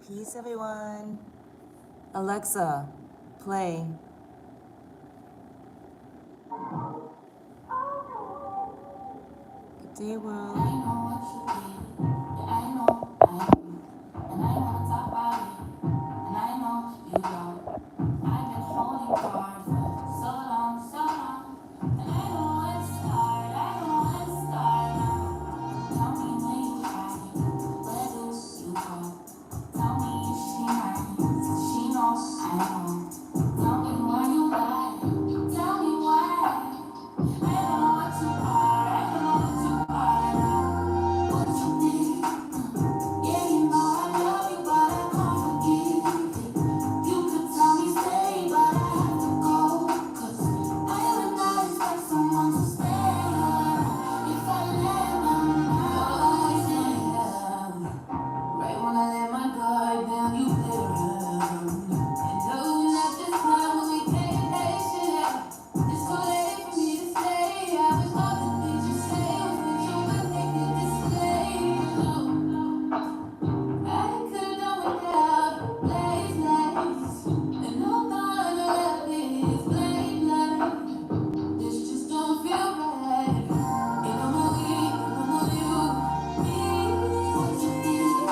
Peace, everyone. Alexa, play. Good day, world. I know what you did. Yeah, I know. And I wanna talk about it. And I know you don't. I've been holding guard for so long, so long. And I know it's hard. I know it's hard now. Tell me when you hide it. Where do you go? Tell me if she minds. She knows I know. Tell me why you lie. Tell me why. I know what you are. I know what you are now. What you did. Yeah, you know I love you, but I can't forgive it. You could tell me stay, but I have to go. 'Cause I would not expect someone to stay if I let them know. Right when I let my guard down, you play around. And knowing that this time when we can't make shit happen, it's too late for me to stay. I wish all the things you say was the truth, but they could display. I could've done without a blaze lights, and no thought of this blame light. This just don't feel right. Ain't no more we, no more you, me. What you did,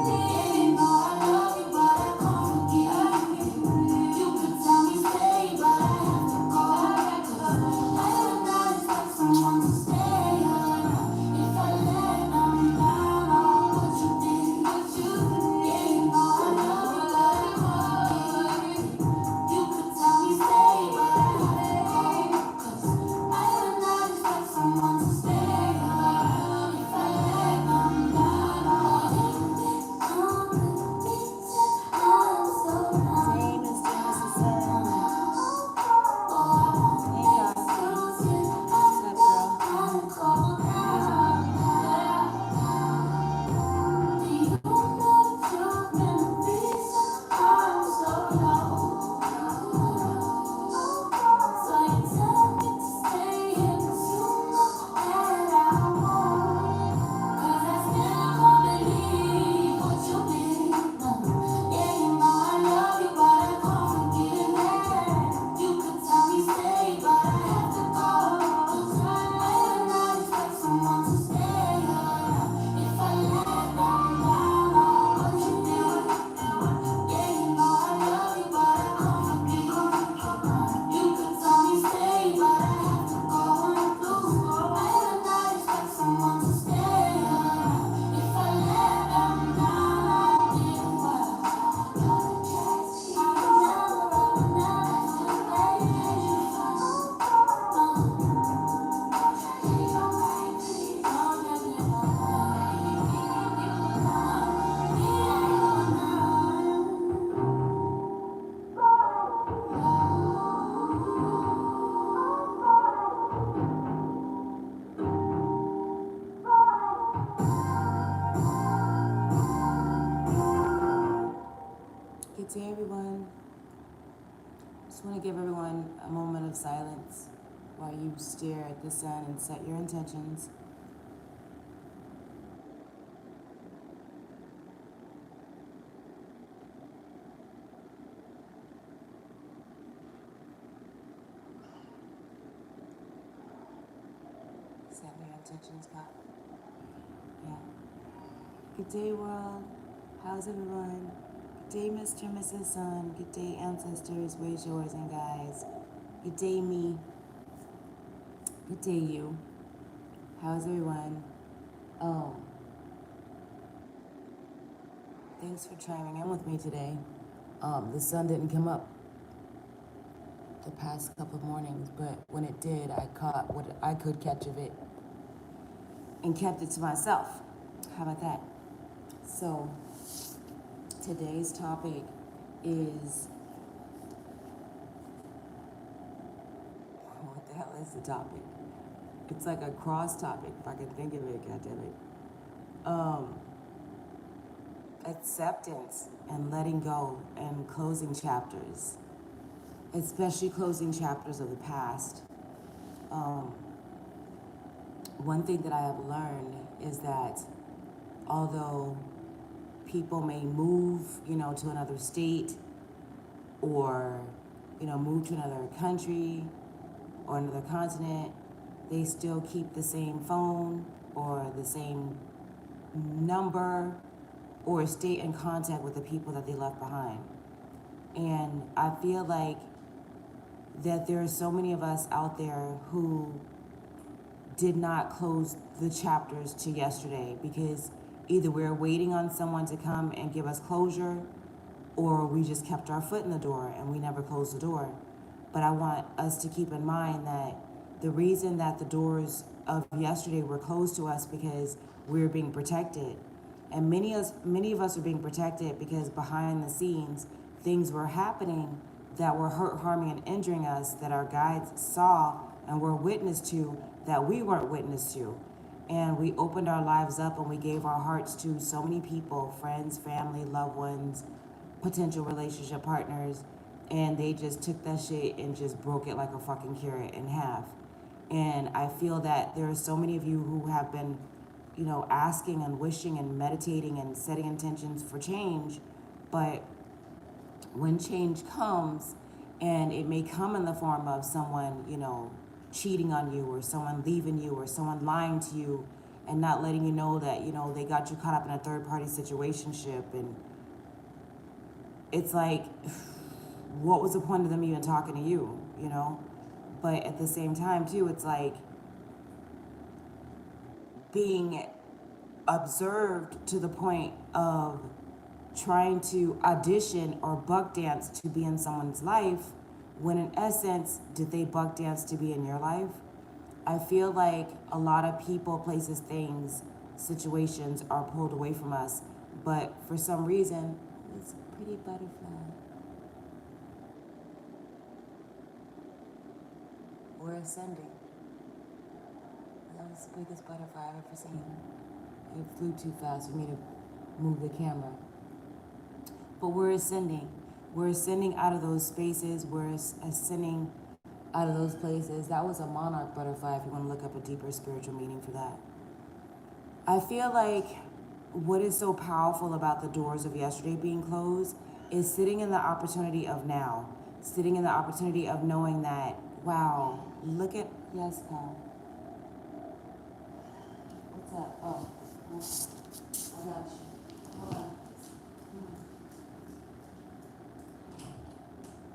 yeah, you know I love you, but I can't forgive you. You could tell me stay, but I have to go. 'Cause I would not expect someone to stay if I let them down. Oh, what you did, yeah, you know I love you, but I can't forgive you. You could tell me stay, but I have to go. 'Cause I would not expect someone to stay if I let them down. Oh, I'm so Hey, Mr. and Mrs. Sun. Hey, Coffee. What's up, girl? Stay, but I have to go. 'Cause I would not expect someone to stay if I let them down. Oh, what you do? Yeah, you know I love you, but I can't forgive you. You could tell me stay, but I have to go. I would not expect someone to stay if I let them down. Good day, everyone. Just want to give everyone a moment of silence while you stare at the sun and set your intentions. Set your intentions, Scott. Yeah. Good day, world. How's everyone? Good day, Mr. and Mrs. Sun. Good day, ancestors, ways, yours, and guys. Good day, me. Good day, you. How's everyone? Oh, thanks for chiming in with me today. The sun didn't come up the past couple of mornings, but when it did, I caught what I could catch of it and kept it to myself. How about that? So, today's topic is what the hell is the topic? It's like a cross topic, if I can think of it, goddammit. Acceptance and letting go and closing chapters, especially closing chapters of the past. One thing that I have learned is that although people may move, to another state or, move to another country or another continent, they still keep the same phone or the same number or stay in contact with the people that they left behind. And I feel like that there are so many of us out there who did not close the chapters to yesterday because either we're waiting on someone to come and give us closure, or we just kept our foot in the door and we never closed the door. But I want us to keep in mind that the reason that the doors of yesterday were closed to us because we were being protected. And many of us are being protected because behind the scenes, things were happening that were hurt, harming, and injuring us that our guides saw and were witness to that we weren't witness to. And we opened our lives up and we gave our hearts to so many people, friends, family, loved ones, potential relationship partners, and they just took that shit and just broke it like a fucking carrot in half. And I feel that there are so many of you who have been, asking and wishing and meditating and setting intentions for change, but when change comes, and it may come in the form of someone, cheating on you or someone leaving you or someone lying to you and not letting you know that, they got you caught up in a third-party situationship. And it's like, what was the point of them even talking to you, But at the same time, too, it's like being observed to the point of trying to audition or buck dance to be in someone's life, when in essence, did they buck dance to be in your life? I feel like a lot of people, places, things, situations are pulled away from us, but for some reason, it's a pretty butterfly. We're ascending. That was the biggest butterfly I've ever seen. It flew too fast for me to move the camera. But we're ascending. We're ascending out of those spaces. We're ascending out of those places. That was a monarch butterfly if you want to look up a deeper spiritual meaning for that. I feel like what is so powerful about the doors of yesterday being closed is sitting in the opportunity of now. Sitting in the opportunity of knowing that, wow, look at, yes, Kyle. What's up? Oh, I got you. Hold on.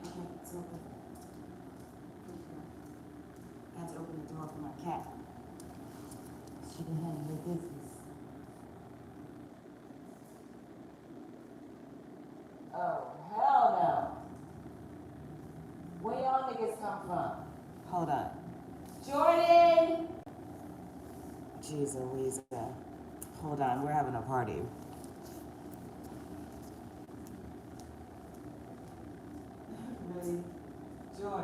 Okay, it's open. I had to open the door for my cat. She can handle her business. Oh, hell no. Where y'all niggas come from? Hold on. Jordan! Jeez Louise. Hold on, we're having a party. Really? Joy.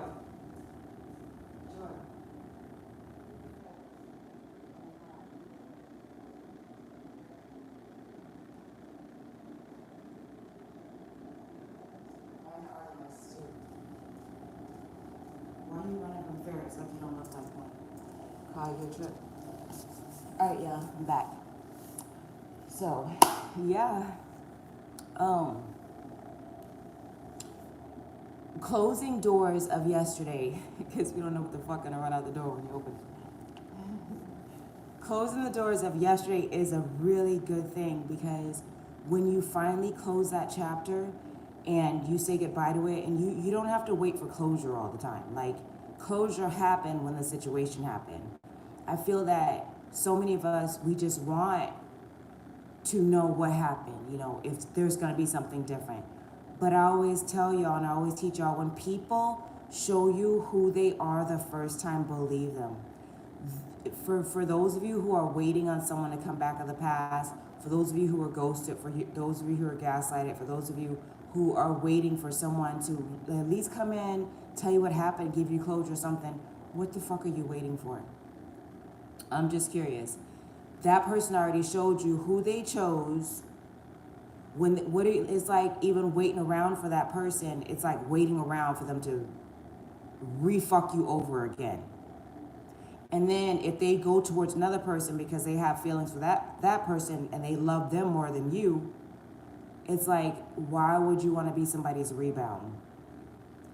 Why are you running from Ferris like you don't look like one? Call your trip. Alright, yeah, I'm back. So, yeah. Closing doors of yesterday, because we don't know what the fuck gonna run out the door when you open it. Closing the doors of yesterday is a really good thing, because when you finally close that chapter and you say goodbye to it, and you don't have to wait for closure all the time. Like, closure happened when the situation happened. I feel that so many of us, we just want to know what happened, if there's gonna be something different. But I always tell y'all, and I always teach y'all, when people show you who they are the first time, believe them. For those of you who are waiting on someone to come back of the past, for those of you who are ghosted, for those of you who are gaslighted, for those of you who are waiting for someone to at least come in, tell you what happened, give you closure or something, what the fuck are you waiting for? I'm just curious. That person already showed you who they chose. What it's like even waiting around for that person, it's like waiting around for them to re-fuck you over again. And then if they go towards another person because they have feelings for that person and they love them more than you, it's like, why would you want to be somebody's rebound?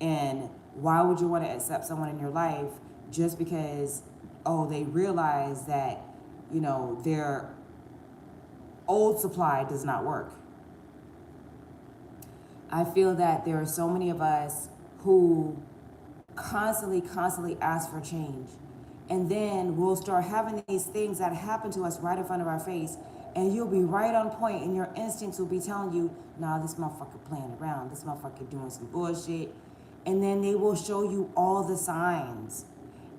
And why would you want to accept someone in your life just because, oh, they realize that, you know, their old supply does not work? I feel that there are so many of us who constantly ask for change. And then we'll start having these things that happen to us right in front of our face. And you'll be right on point, and your instincts will be telling you, nah, this motherfucker playing around. This motherfucker doing some bullshit. And then they will show you all the signs.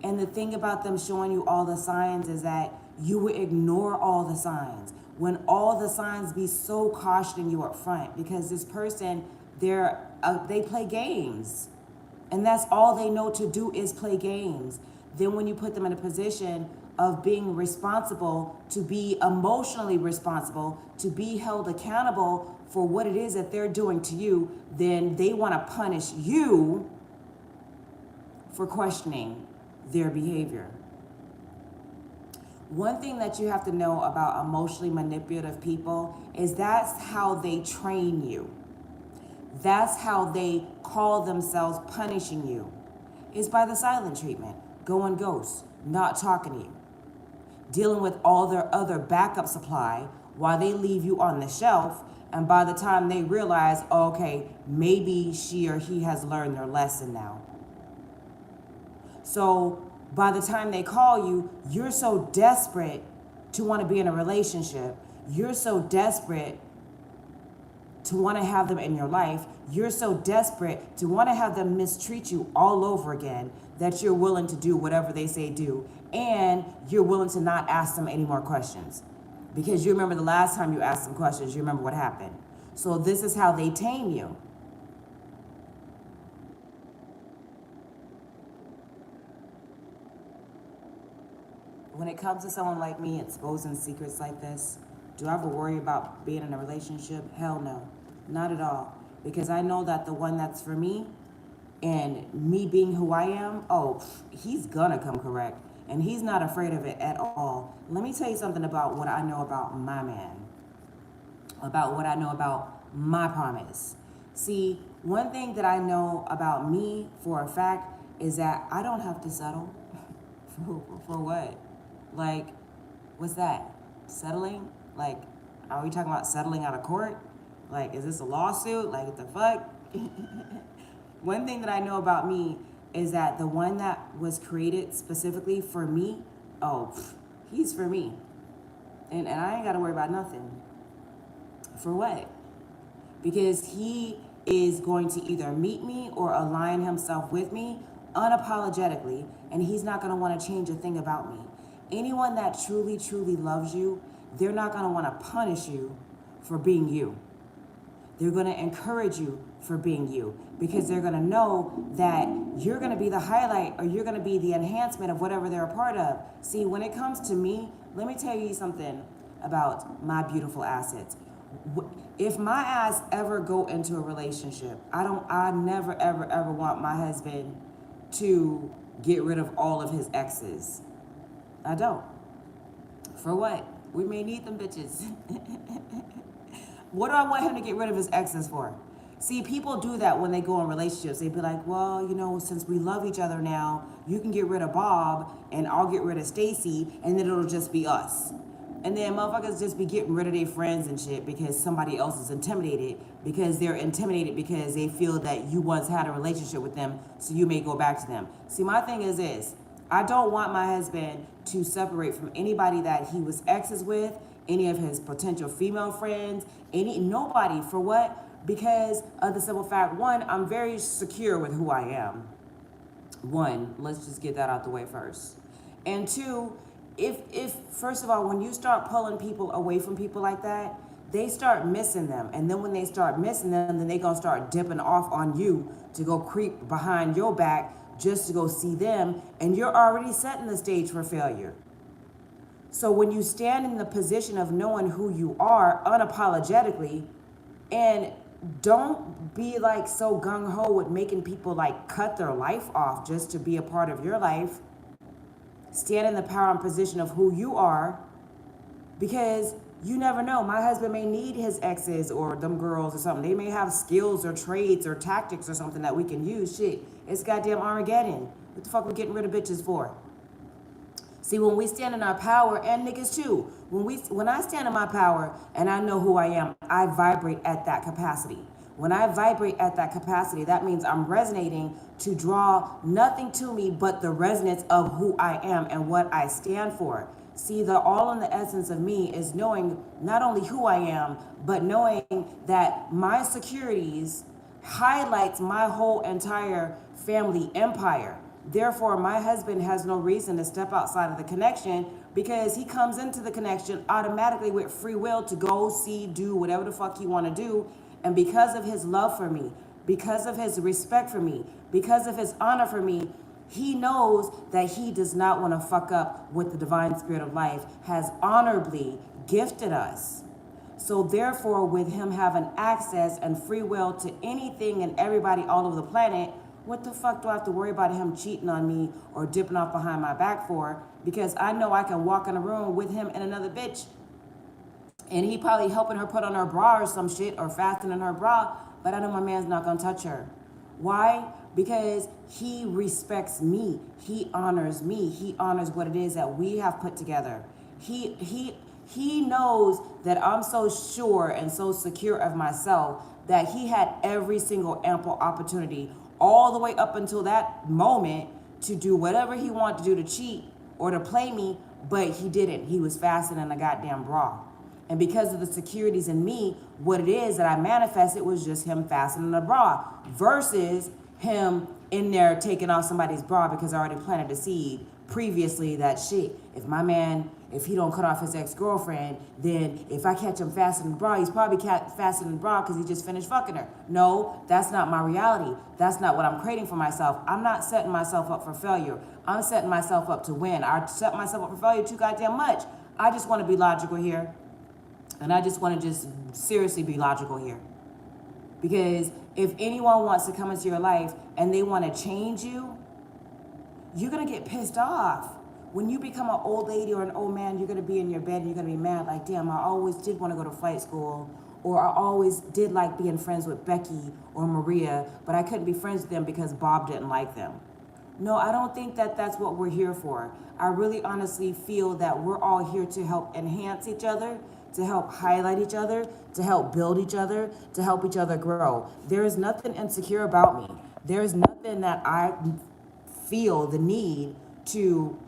And the thing about them showing you all the signs is that you will ignore all the signs. When all the signs be so cautioning you up front, because this person, they play games. And that's all they know to do is play games. Then when you put them in a position of being responsible, to be emotionally responsible, to be held accountable for what it is that they're doing to you, then they want to punish you for questioning their behavior. One thing that you have to know about emotionally manipulative people is that's how they train you. That's how they call themselves punishing you. It's by the silent treatment, going ghost, not talking to you, dealing with all their other backup supply while they leave you on the shelf. And by the time they realize, oh, okay, maybe she or he has learned their lesson now. So by the time they call you, you're so desperate to want to be in a relationship. You're so desperate to want to have them in your life. You're so desperate to want to have them mistreat you all over again that you're willing to do whatever they say do. And you're willing to not ask them any more questions. Because you remember the last time you asked them questions, you remember what happened. So this is how they tame you. When it comes to someone like me exposing secrets like this, do I ever worry about being in a relationship? Hell no, not at all. Because I know that the one that's for me and me being who I am, oh, he's gonna come correct. And he's not afraid of it at all. Let me tell you something about what I know about my man, about what I know about my promise. See, one thing that I know about me for a fact is that I don't have to settle. For what? Like, what's that? Settling? Like, are we talking about settling out of court? Like, is this a lawsuit? Like, what the fuck? One thing that I know about me is that the one that was created specifically for me, oh, he's for me. And I ain't got to worry about nothing. For what? Because he is going to either meet me or align himself with me unapologetically, and he's not going to want to change a thing about me. Anyone that truly loves you, they're not going to want to punish you for being you. They're going to encourage you for being you, because they're going to know that you're going to be the highlight, or you're going to be the enhancement of whatever they're a part of. See, when it comes to me, let me tell you something about my beautiful assets. If my ass ever go into a relationship, I never ever want my husband to get rid of all of his exes. I don't. For what? We may need them bitches. What do I want him to get rid of his exes for? See, people do that when they go in relationships. They be like, well, you know, since we love each other now, you can get rid of Bob and I'll get rid of Stacy, and then it'll just be us. And then motherfuckers just be getting rid of their friends and shit because somebody else is intimidated, because they're intimidated because they feel that you once had a relationship with them, so you may go back to them. See, my thing is this. I don't want my husband to separate from anybody that he was exes with, any of his potential female friends, nobody. For what? Because of the simple fact, one, I'm very secure with who I am. One, let's just get that out the way first. And two, if first of all, when you start pulling people away from people like that, they start missing them. And then when they start missing them, then they gonna start dipping off on you to go creep behind your back just to go see them. And you're already setting the stage for failure. So when you stand in the position of knowing who you are unapologetically, and don't be like so gung-ho with making people like cut their life off just to be a part of your life. Stand in the power and position of who you are, because You never know. My husband may need his exes or them girls or something. They may have skills or traits or tactics or something that we can use. Shit, it's goddamn Armageddon. What the fuck we getting rid of bitches for? See, when we stand in our power, and niggas too, when I stand in my power and I know who I am, I vibrate at that capacity. When I vibrate at that capacity, that means I'm resonating to draw nothing to me but the resonance of who I am and what I stand for. See, the all in the essence of me is knowing not only who I am, but knowing that my securities highlights my whole entire family empire. Therefore, my husband has no reason to step outside of the connection because he comes into the connection automatically with free will to go, see, do whatever the fuck he want to do. And because of his love for me, because of his respect for me, because of his honor for me, he knows that he does not want to fuck up what the divine spirit of life has honorably gifted us. So therefore, with him having access and free will to anything and everybody all over the planet, what the fuck do I have to worry about him cheating on me or dipping off behind my back for? Because I know I can walk in a room with him and another bitch, and he probably helping her put on her bra or some shit or fastening her bra, but I know my man's not gonna touch her. Why? Because he respects me. He honors me. He honors what it is that we have put together. He knows that I'm so sure and so secure of myself that he had every single ample opportunity all the way up until that moment to do whatever he wanted to do to cheat or to play me, but he didn't. He was fastening a goddamn bra. And because of the securities in me, what it is that I manifested was just him fastening a bra versus him in there taking off somebody's bra because I already planted the seed previously that shit. If my man, if he don't cut off his ex-girlfriend, then if I catch him fastening the bra, he's probably fastening the bra because he just finished fucking her. No, that's not my reality. That's not what I'm creating for myself. I'm not setting myself up for failure. I'm setting myself up to win. I set myself up for failure too goddamn much. I just want to be logical here. And I just want to just seriously be logical here. Because if anyone wants to come into your life and they want to change you, you're going to get pissed off. When you become an old lady or an old man, you're going to be in your bed and you're going to be mad like, damn, I always did want to go to flight school. Or I always did like being friends with Becky or Maria, but I couldn't be friends with them because Bob didn't like them. No, I don't think that that's what we're here for. I really honestly feel that we're all here to help enhance each other, to help highlight each other, to help build each other, to help each other grow. There is nothing insecure about me. There is nothing that I feel the need to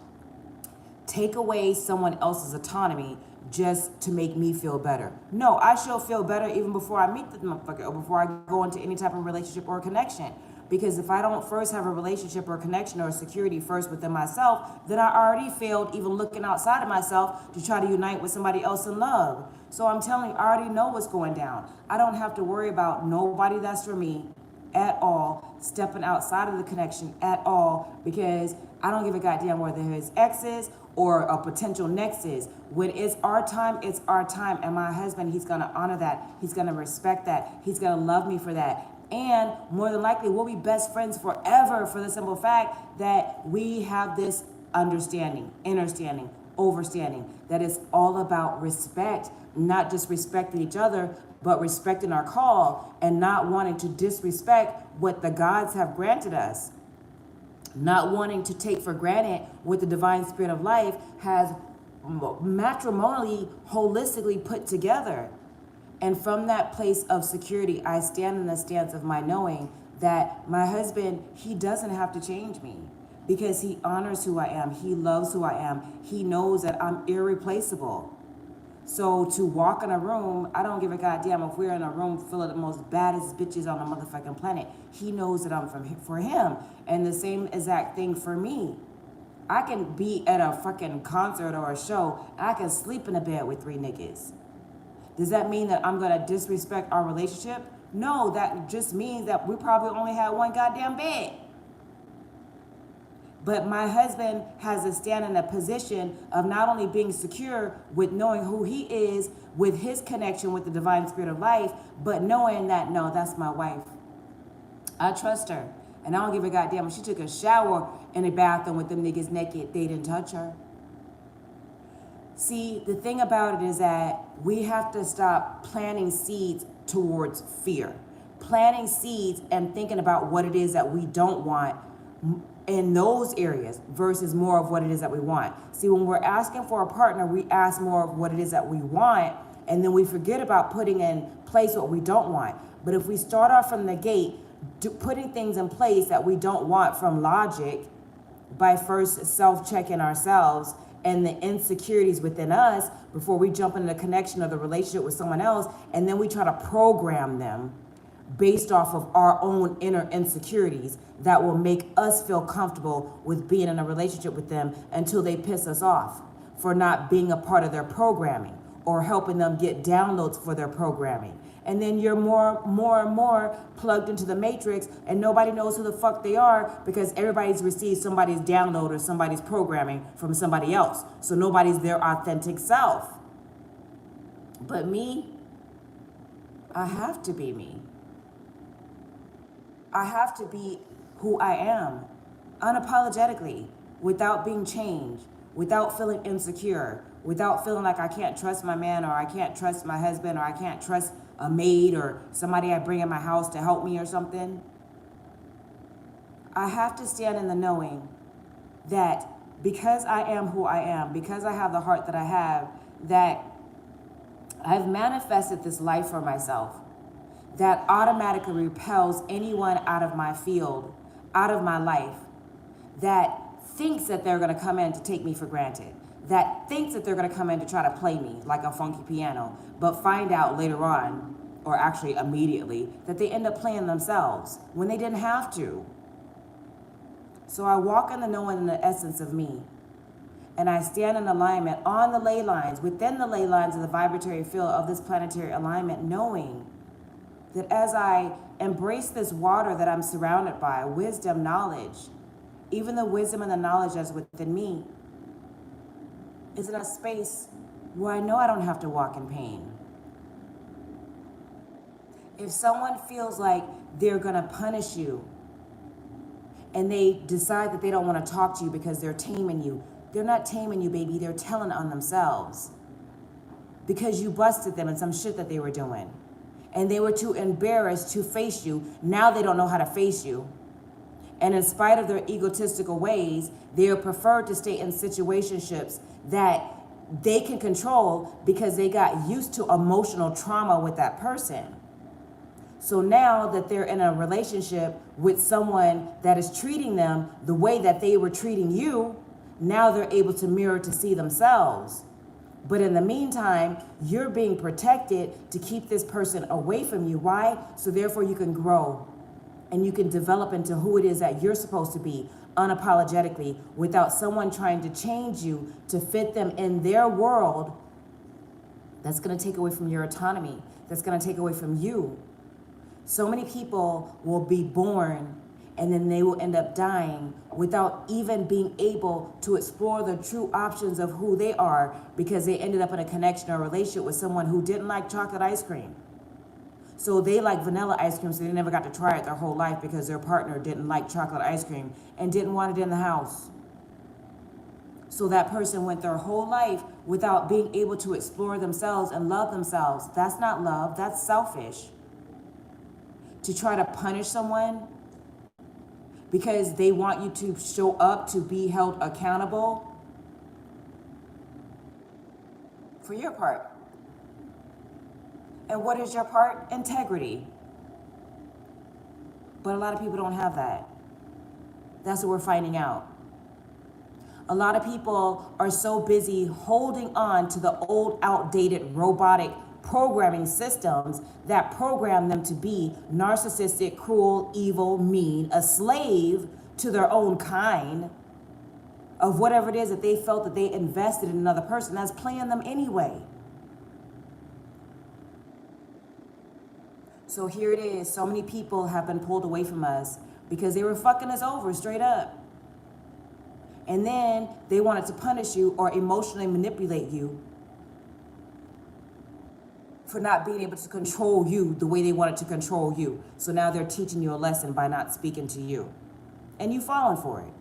take away someone else's autonomy just to make me feel better. No, I shall feel better even before I meet the motherfucker or before I go into any type of relationship or connection. Because if I don't first have a relationship or a connection or a security first within myself, then I already failed even looking outside of myself to try to unite with somebody else in love. So I'm telling you, I already know what's going down. I don't have to worry about nobody that's for me at all, stepping outside of the connection at all, because I don't give a goddamn whether his ex is or a potential next is. When it's our time, it's our time. And my husband, he's gonna honor that. He's gonna respect that. He's gonna love me for that. And more than likely, we'll be best friends forever for the simple fact that we have this understanding, understanding, overstanding, that it's all about respect, not just respecting each other, but respecting our call and not wanting to disrespect what the gods have granted us. Not wanting to take for granted what the divine spirit of life has matrimonially, holistically put together. And from that place of security, I stand in the stance of my knowing that my husband, he doesn't have to change me because he honors who I am. He loves who I am. He knows that I'm irreplaceable. So to walk in a room, I don't give a goddamn if we're in a room full of the most baddest bitches on the motherfucking planet. He knows that I'm for him. And the same exact thing for me. I can be at a fucking concert or a show, and I can sleep in a bed with 3 niggas. Does that mean that I'm gonna disrespect our relationship? No, that just means that we probably only had one goddamn bed. But my husband has to stand in a position of not only being secure with knowing who he is, with his connection with the divine spirit of life, but knowing that, no, that's my wife. I trust her. And I don't give a goddamn if she took a shower in a bathroom with them niggas naked, they didn't touch her. See, the thing about it is that we have to stop planting seeds towards fear. Planting seeds and thinking about what it is that we don't want in those areas versus more of what it is that we want. See, when we're asking for a partner, we ask more of what it is that we want, and then we forget about putting in place what we don't want. But if we start off from the gate, putting things in place that we don't want from logic, by first self-checking ourselves and the insecurities within us before we jump into the connection of the relationship with someone else, and then we try to program them based off of our own inner insecurities that will make us feel comfortable with being in a relationship with them until they piss us off for not being a part of their programming or helping them get downloads for their programming. And then you're more and more plugged into the matrix, and nobody knows who the fuck they are because everybody's received somebody's download or somebody's programming from somebody else. So nobody's their authentic self. But me, I have to be me. I have to be who I am, unapologetically, without being changed, without feeling insecure, without feeling like I can't trust my man, or I can't trust my husband, or I can't trust a maid or somebody I bring in my house to help me or something. I have to stand in the knowing that because I am who I am, because I have the heart that I have, that I've manifested this life for myself that automatically repels anyone out of my field, out of my life, that thinks that they're gonna come in to take me for granted, that thinks that they're gonna come in to try to play me like a funky piano, but find out later on, or actually immediately, that they end up playing themselves when they didn't have to. So I walk in the knowing and the essence of me, and I stand in alignment on the ley lines, within the ley lines of the vibratory field of this planetary alignment, knowing that as I embrace this water that I'm surrounded by, wisdom, knowledge, even the wisdom and the knowledge that's within me, is in a space where I know I don't have to walk in pain. If someone feels like they're gonna punish you and they decide that they don't wanna talk to you because they're taming you, they're not taming you, baby, they're telling on themselves. Because you busted them in some shit that they were doing. And they were too embarrassed to face you. Now they don't know how to face you. And in spite of their egotistical ways, they prefer to stay in situationships that they can control because they got used to emotional trauma with that person. So now that they're in a relationship with someone that is treating them the way that they were treating you, now they're able to mirror to see themselves. But in the meantime, you're being protected to keep this person away from you. Why? So therefore you can grow and you can develop into who it is that you're supposed to be unapologetically without someone trying to change you to fit them in their world. That's going to take away from your autonomy. That's going to take away from you. So many people will be born and then they will end up dying without even being able to explore the true options of who they are because they ended up in a connection or relationship with someone who didn't like chocolate ice cream. So they like vanilla ice cream, so they never got to try it their whole life because their partner didn't like chocolate ice cream and didn't want it in the house. So that person went their whole life without being able to explore themselves and love themselves. That's not love, that's selfish. To try to punish someone because they want you to show up to be held accountable for your part. And what is your part? Integrity. But a lot of people don't have that. That's what we're finding out. A lot of people are so busy holding on to the old, outdated, robotic programming systems that program them to be narcissistic, cruel, evil, mean, a slave to their own kind of whatever it is that they felt that they invested in another person that's playing them anyway. So here it is. So many people have been pulled away from us because they were fucking us over straight up. And then they wanted to punish you or emotionally manipulate you for not being able to control you the way they wanted to control you. So now they're teaching you a lesson by not speaking to you. And you falling for it.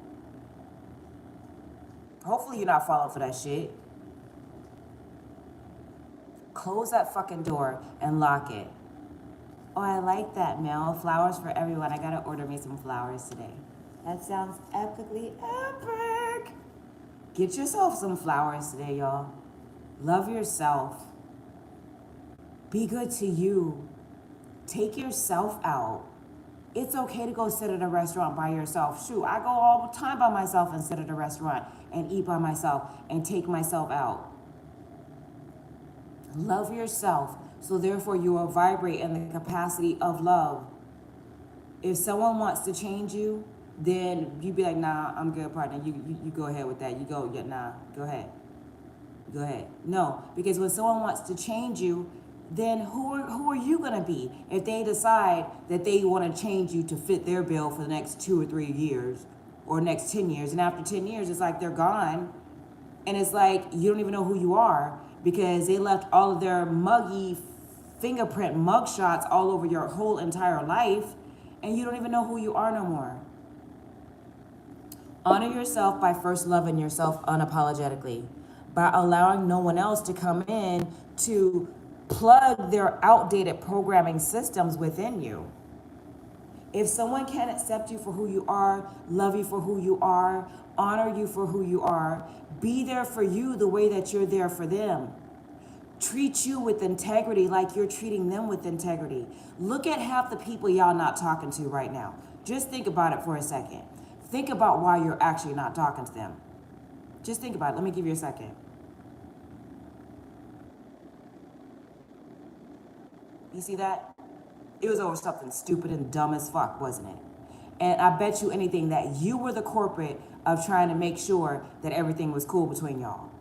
Hopefully you're not falling for that shit. close that fucking door and lock it. Oh, I like that, Mel. Flowers for everyone. I gotta order me some flowers today. That sounds epically epic. Get yourself some flowers today, y'all. Love yourself. Be good to you. Take yourself out. It's okay to go sit at a restaurant by yourself. Shoot, I go all the time by myself and sit at a restaurant and eat by myself and take myself out. Love yourself, so therefore you will vibrate in the capacity of love. If someone wants to change you, then you be like, nah, I'm good, partner. You go ahead with that. You go, yeah, nah, go ahead. Go ahead. No, because when someone wants to change you, then who are you gonna be if they decide that they want to change you to fit their bill for the next 2 or 3 years or next 10 years, and after 10 years it's like they're gone, and it's like you don't even know who you are because they left all of their muggy fingerprint mugshots all over your whole entire life, and you don't even know who you are no more. Honor yourself by first loving yourself unapologetically, by allowing no one else to come in to plug their outdated programming systems within you. If someone can't accept you for who you are, love you for who you are, honor you for who you are, be there for you the way that you're there for them. Treat you with integrity like you're treating them with integrity. Look at half the people y'all not talking to right now. Just think about it for a second. Think about why you're actually not talking to them. Just think about it. Let me give you a second. You see that? It was over something stupid and dumb as fuck, wasn't it? And I bet you anything that you were the corporate of trying to make sure that everything was cool between y'all.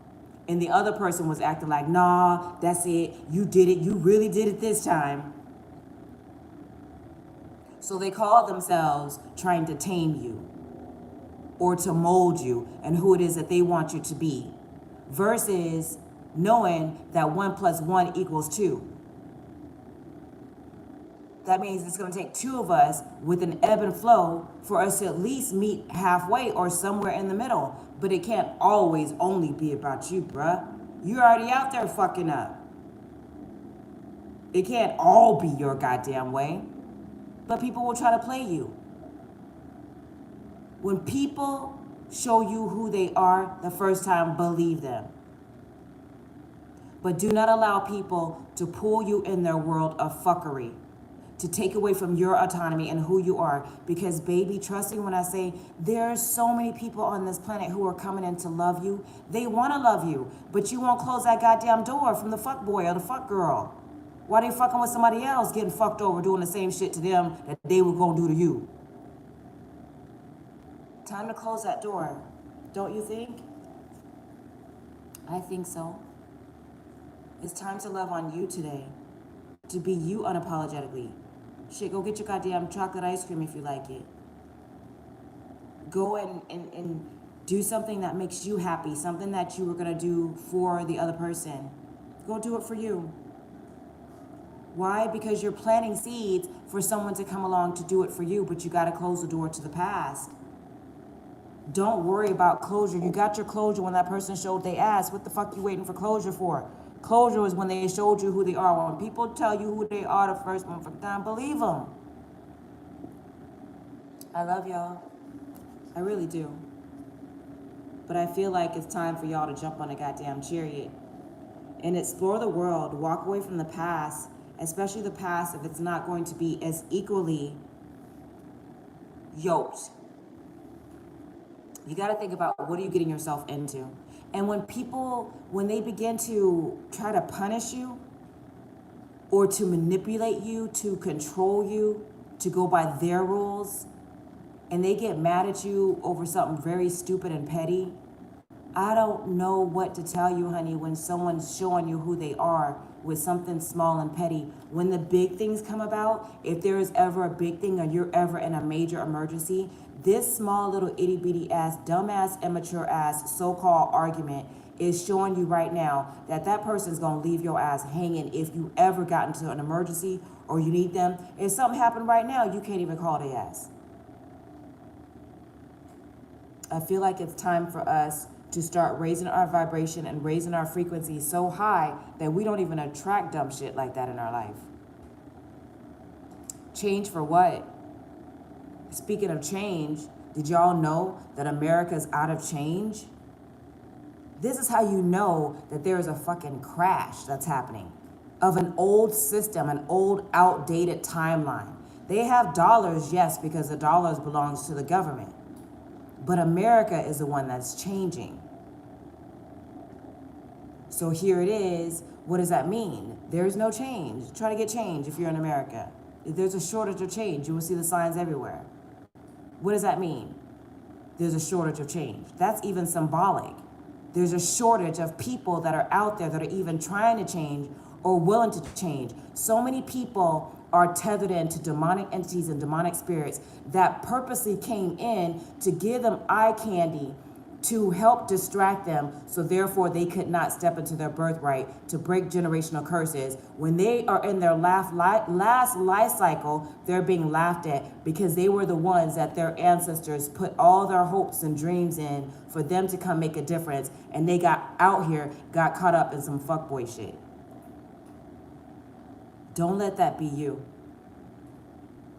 And the other person was acting like, nah, that's it. You did it. You really did it this time. So they call themselves trying to tame you or to mold you and who it is that they want you to be, versus knowing that 1 + 1 = 2. That means it's going to take two of us with an ebb and flow for us to at least meet halfway or somewhere in the middle. But it can't always only be about you, bruh. You're already out there fucking up. It can't all be your goddamn way. But people will try to play you. When people show you who they are the first time, believe them. But do not allow people to pull you in their world of fuckery, to take away from your autonomy and who you are. Because baby, trust me when I say there are so many people on this planet who are coming in to love you. They want to love you, but you won't close that goddamn door from the fuck boy or the fuck girl. Why they fucking with somebody else getting fucked over doing the same shit to them that they were gonna do to you? Time to close that door, don't you think? I think so. It's time to love on you today, to be you unapologetically. Shit, go get your goddamn chocolate ice cream if you like it. Go and do something that makes you happy, something that you were gonna do for the other person. Go do it for you. Why? Because you're planting seeds for someone to come along to do it for you, but you gotta close the door to the past. Don't worry about closure. You got your closure when that person showed they ass. What the fuck you waiting for closure for? Closure is when they showed you who they are. When people tell you who they are the first motherfucking time, believe them. I love y'all. I really do. But I feel like it's time for y'all to jump on a goddamn chariot and explore the world. Walk away from the past, especially the past if it's not going to be as equally yoked. You got to think about what are you getting yourself into. And when they begin to try to punish you or to manipulate you, to control you, to go by their rules, and they get mad at you over something very stupid and petty, I don't know what to tell you, honey, when someone's showing you who they are with something small and petty. When the big things come about, if there is ever a big thing or you're ever in a major emergency, this small little itty bitty ass, dumbass, immature ass so-called argument is showing you right now that that person's gonna leave your ass hanging if you ever got into an emergency or you need them. If something happened right now, you can't even call their ass. I feel like it's time for us to start raising our vibration and raising our frequency so high that we don't even attract dumb shit like that in our life. Change for what? Speaking of change, did y'all know that America's out of change? This is how you know that there is a fucking crash that's happening of an old system, an old outdated timeline. They have dollars, yes, because the dollars belongs to the government. But America is the one that's changing. So here it is. What does that mean? There's no change. Try to get change if you're in America. If there's a shortage of change, you will see the signs everywhere. What does that mean? There's a shortage of change. That's even symbolic. There's a shortage of people that are out there that are even trying to change or willing to change. So many people are tethered into demonic entities and demonic spirits that purposely came in to give them eye candy to help distract them, so therefore they could not step into their birthright to break generational curses. When they are in their last life cycle, they're being laughed at because they were the ones that their ancestors put all their hopes and dreams in for them to come make a difference, and they got out here, got caught up in some fuckboy shit. Don't let that be you.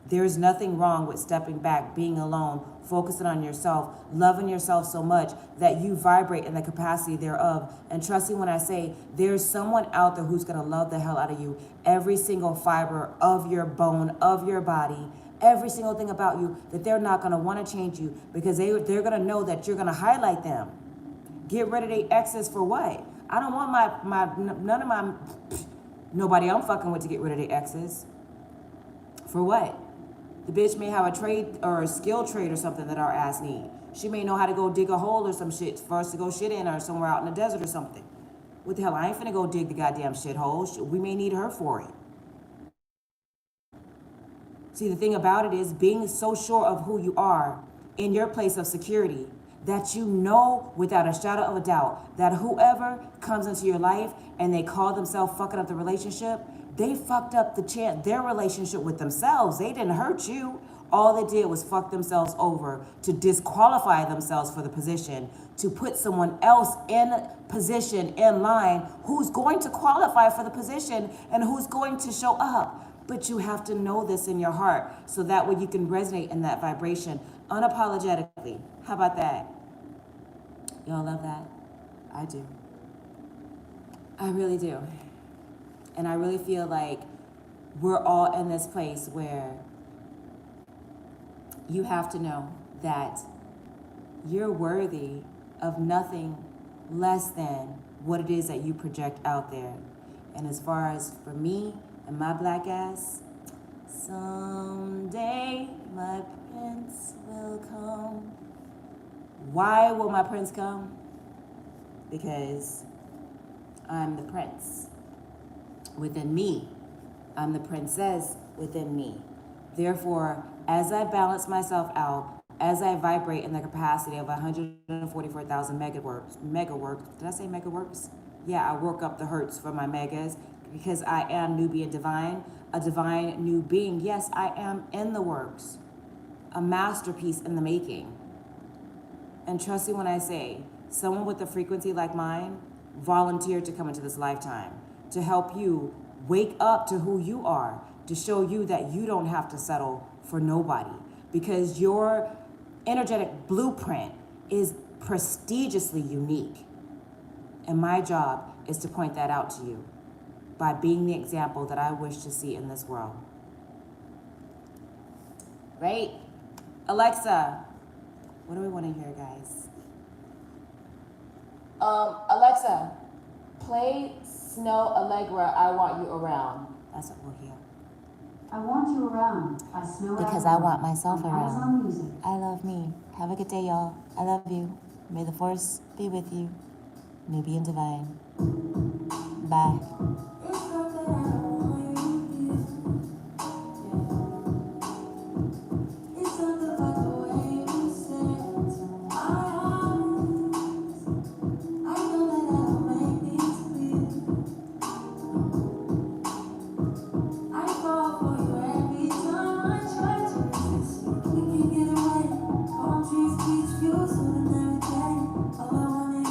There's nothing wrong with stepping back, being alone, focusing on yourself, loving yourself so much that you vibrate in the capacity thereof. And trusting when I say there's someone out there who's going to love the hell out of you, every single fiber of your bone, of your body, every single thing about you, that they're not going to want to change you because they're going to know that you're going to highlight them. Get rid of their exes for what? I don't want nobody I'm fucking with to get rid of their exes. For what? The bitch may have a trade or a skill trade or something that our ass need. She may know how to go dig a hole or some shit for us to go shit in, or somewhere out in the desert or something. What the hell? I ain't finna go dig the goddamn shithole. We may need her for it. See, the thing about it is being so sure of who you are in your place of security that you know without a shadow of a doubt that whoever comes into your life and they call themselves fucking up the relationship, they fucked up their relationship with themselves. They didn't hurt you. All they did was fuck themselves over to disqualify themselves for the position, to put someone else in position, in line, who's going to qualify for the position and who's going to show up. But you have to know this in your heart so that way you can resonate in that vibration unapologetically. How about that? Y'all love that? I do. I really do. And I really feel like we're all in this place where you have to know that you're worthy of nothing less than what it is that you project out there. And as far as for me and my black ass, someday my prince will come. Why will my prince come? Because I'm the prince within me. I'm the princess within me. Therefore, as I balance myself out, as I vibrate in the capacity of 144,000 megaworks, did I say megaworks? Yeah, I work up the hertz for my megas because I am Nubian divine, a divine new being. Yes, I am in the works, a masterpiece in the making. And trust me when I say, someone with a frequency like mine volunteered to come into this lifetime to help you wake up to who you are, to show you that you don't have to settle for nobody because your energetic blueprint is prestigiously unique. And my job is to point that out to you by being the example that I wish to see in this world. Right? Alexa, what do we want to hear, guys? Alexa, play Snow Allegra, I Want You Around. That's what we'll hear. I Want You Around by Snow Because Allegra I want myself on around. Amazon Music. I love me. Have a good day, y'all. I love you. May the force be with you. Nubian Divine. Bye. Trees, beach views, ordinary day. All I want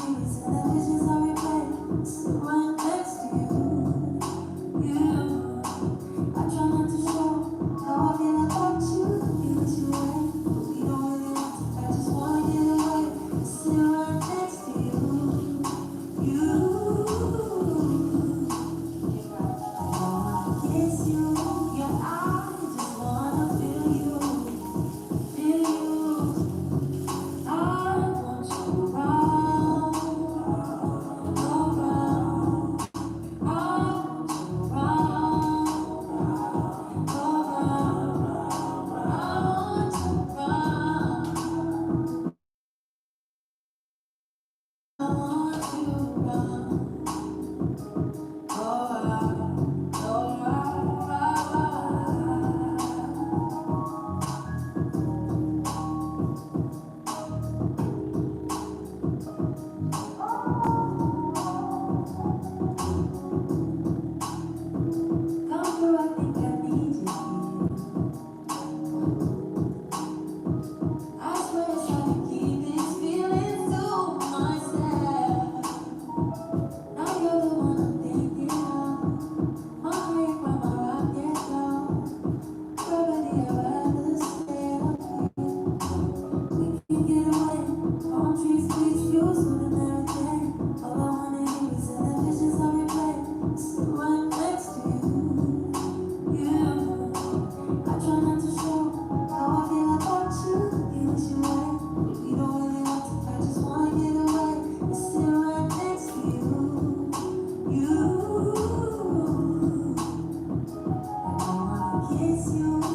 miss you.